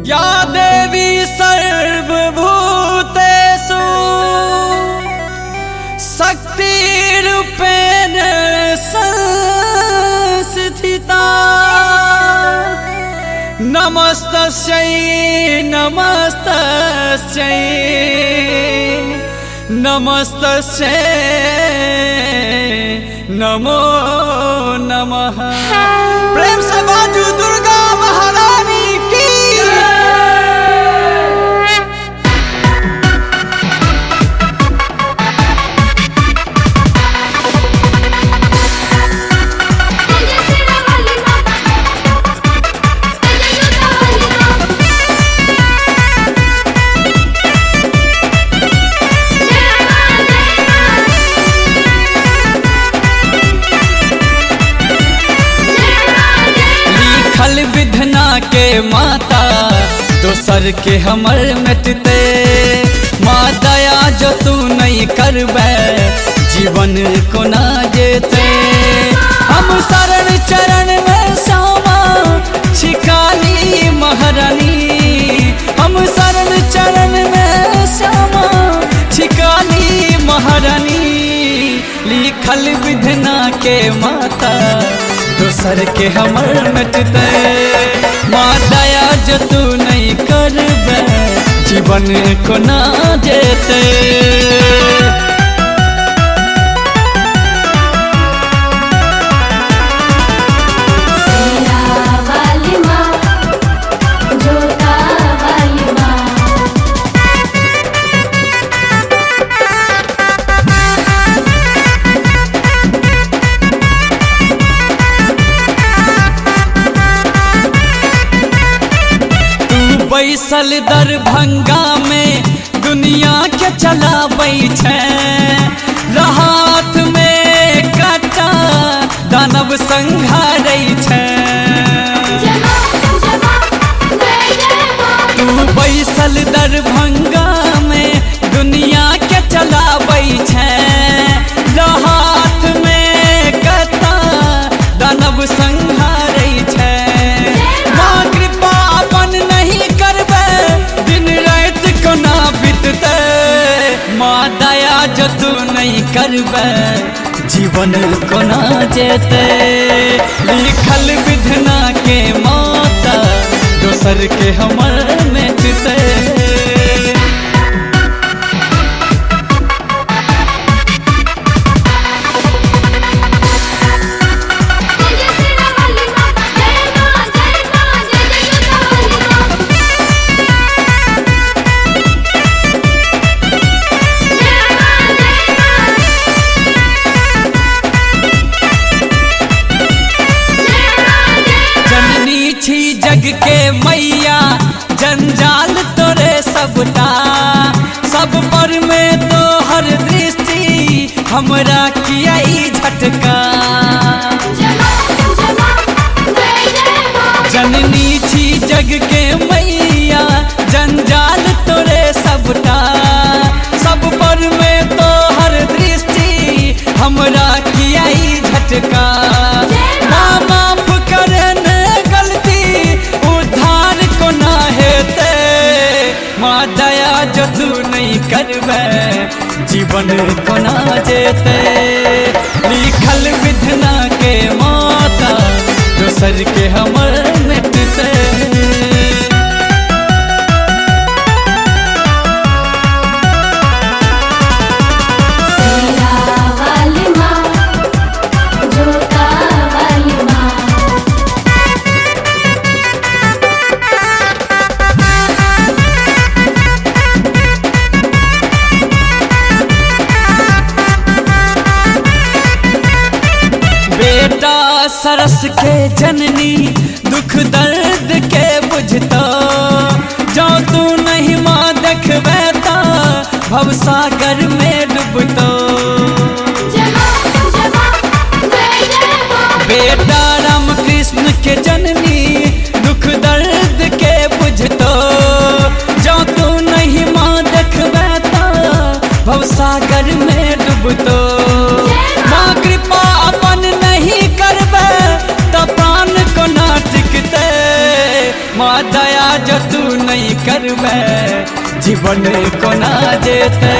या देवी सर्वभूतेषु शक्तिरूपेण संस्थिता नमस्तस्यै नमस्तस्यै नमस्तस्यै नमो नमः। प्रेम से बाजू दुर्गा महारानी की। विधना के माता दोसर के हमर मिटते माँ दया जो तू नहीं करबे जीवन को ना जेते। हम शरण चरण में श्यामा छिकाली महारानी हम शरण चरण में श्यामा छिकाली महारानी। लिखल विधना के माता दोसर के हमर मिटते माँ दया जो तू नहीं करबे जीवन को ना जेते। बैसल दरभंगा में दुनिया के चलाबै छै राहत में काटा दानव संघारै छै। तू बैसल दरभंगा में दुनिया के चलाबै छै राहत में काटा दानव संघारै छै। माँ कृपा अपन नहीं करबे दिन रात कोना बीतते माँ दया जो तू नहीं करबे जीवन कोना जेते। लिखल विधना के माता दोसर के हमर मिटते। जग के मैया जंजाल तोरे सबटा सब पर में तो हर दृष्टि हमरा किया झटका। जननी छी जग के मैया जंजाल तोरे सबटा सब पर में तो हर दृष्टि हमरा किया झटका। माफ करने माँ दया जो तू नहीं करबे जीवन को ना जेते। लिखल विधना के माता दोसर के हमर मिटते। सरस के जननी दुख दर्द के बुझतो जो तू नहीं माँ देखबे ता भवसागर में डूबतो। बेटा राम कृष्ण के जननी दुख दर्द के बुझतो जो तू नहीं माँ देखबे ता भवसागर में डूबतो। माँ कृपा अपन नहीं करबे तो प्राण को ना टिकते माँ दया जो तू नहीं करबे जीवन कोना जेते।